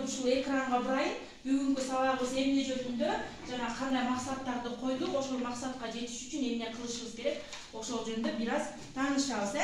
ушул экранга бурайын. Бүгүнкү сабагыбыз эмне жөнүндө жана кандай максаттарды койдук, ошол максатка жетиш үчүн эмне кылышыбыз керек, ошол жөнүндө бир аз таанышабыз,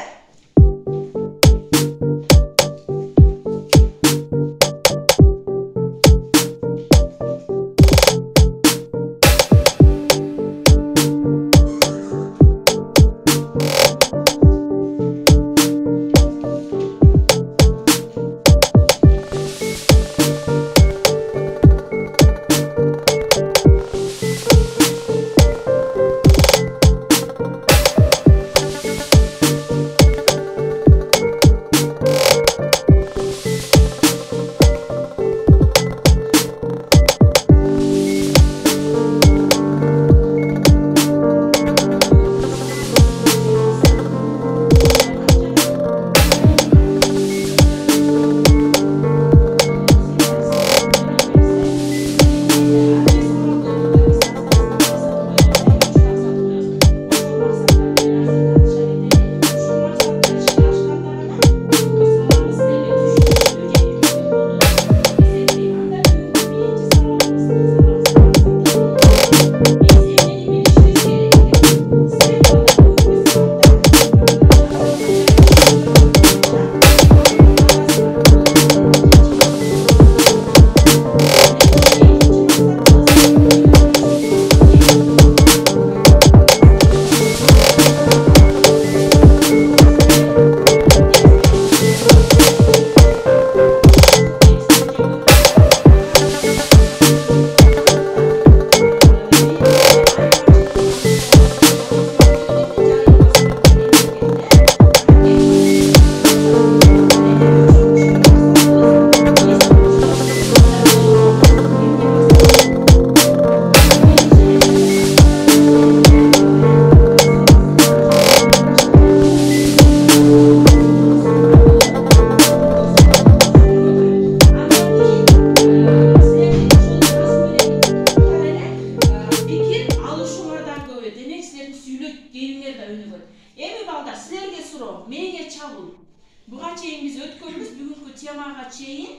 Буга чейин биз өткөнбүз, бүгүнкү темага чейин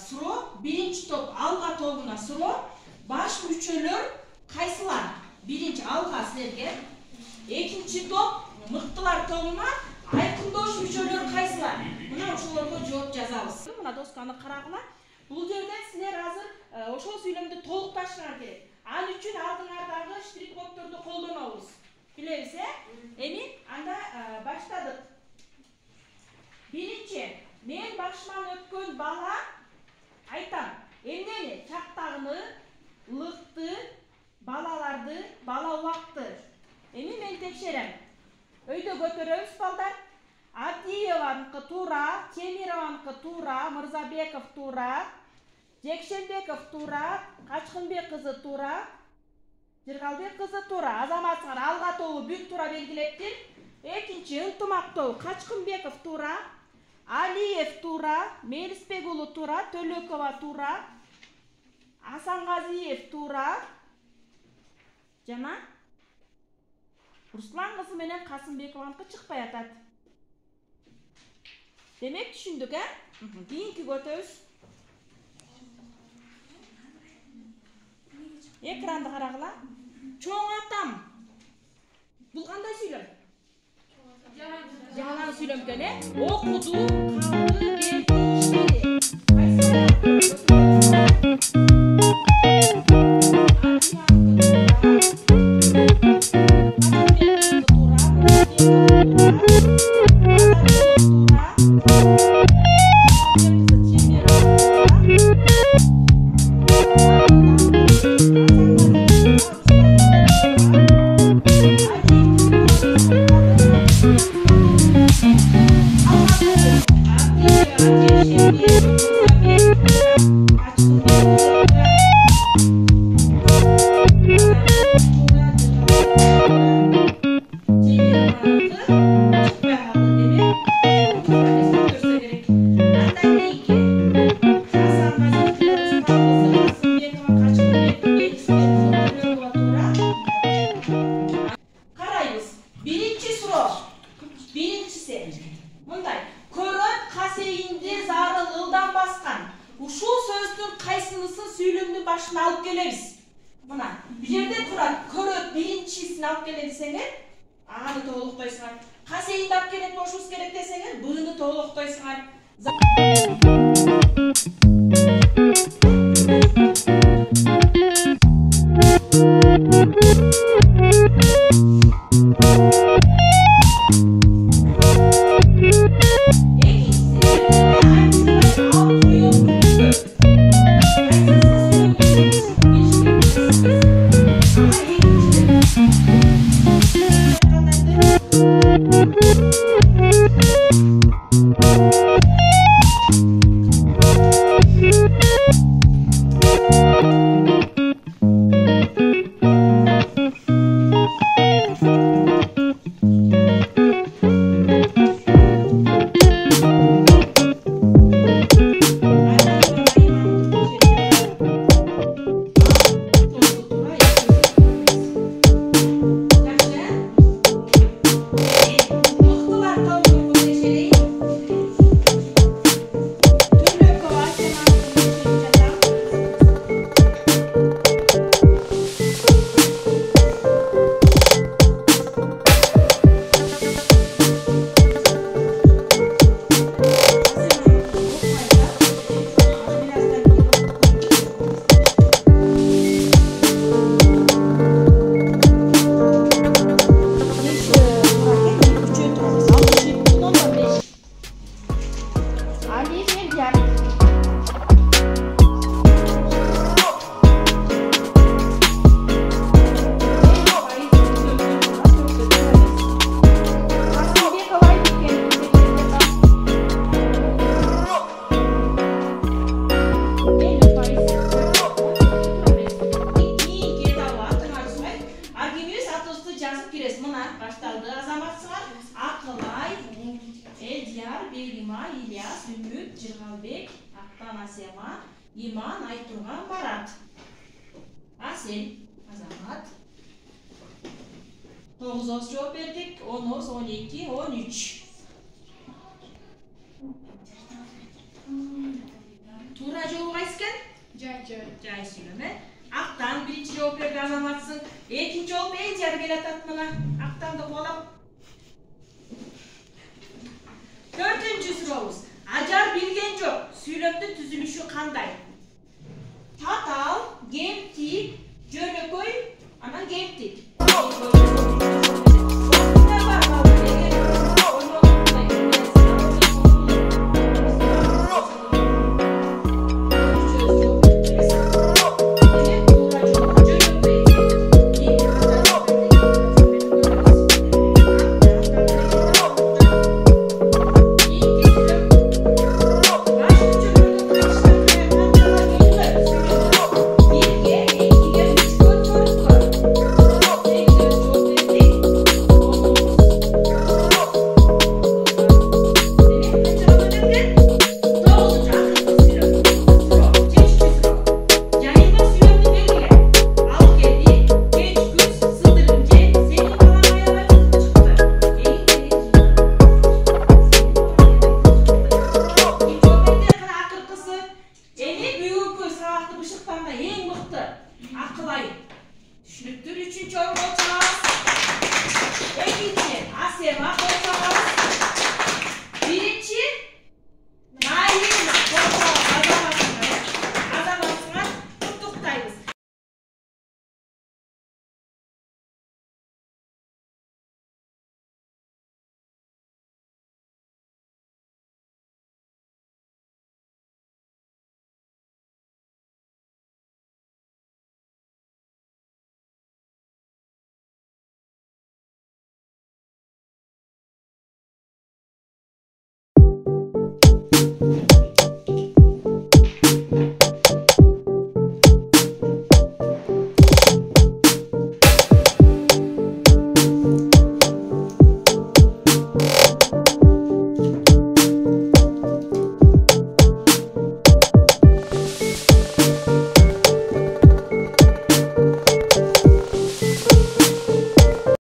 суроо, биринчи топ алга тобуна суроо, баш мүчөлөр кайсылар? Биринчи алга силерге. Экинчи топ мыктылар тобуна айкындош мүчөлөр кайсылар? Мына ошолорго жооп жазабыз. Мына досканы карагыла. Бул жерде силер азыр ошол сүйлөмдү толукташыңар керек. Ал үчүн алдыңардагы штрих-коддорду колдонобуз. Билебиз, Эми анда баштадык. Биринчи, мен башыман өткөн бала айтам. Эмнени? Чактагыны, лыкты, балаларды, бала убакты. Эми мен текшерем. Өйдө көтөрөбүз балдар. Абдиеваныкы туура, Темированыкы туура, Мырзабеков туура, Жекшенбеков туура, Качкынбек кызы туура, Жыргалбек кызы туура. Азаматыңар алга тобу бүк туура белгилептир. Экинчи ынтымак тобу Качкынбеков туура, Алиев туура, Мелисбек уулу туура, Төлөкова туура, Асангазиев туура, жана Руслан кызы менен Касымбекованыкы чыкпай атат. Демек түшүндүк, Кийинкиге өтөбүз. Экранды карагыла. Чоң атам. Бул кандай сүйлөм? Жалаң сүйлөм экен, Окуду, калды, берди, иштеди. Ушул кайсысын сүйлөмдүн башына алып келебиз? Мына, бу жерде турат, көрөт, биринчисин алып келе десеңер, аны толуктойсуңар. Касейинди алып келет болушубуз керек десеңер, буну толуктойсуңар. Иман Айтурган Барат. Асел Азамат. 9 жооп бердик. 10, 12, 13. Туура жооп кайсы экен? Жай сүйлөм. Актан биринчи жооп берди Азаматсың. Экинчи жооп Элдияр келатат мына. Актанды кубалап. 4-сүрөбүз. Ажар билген жок.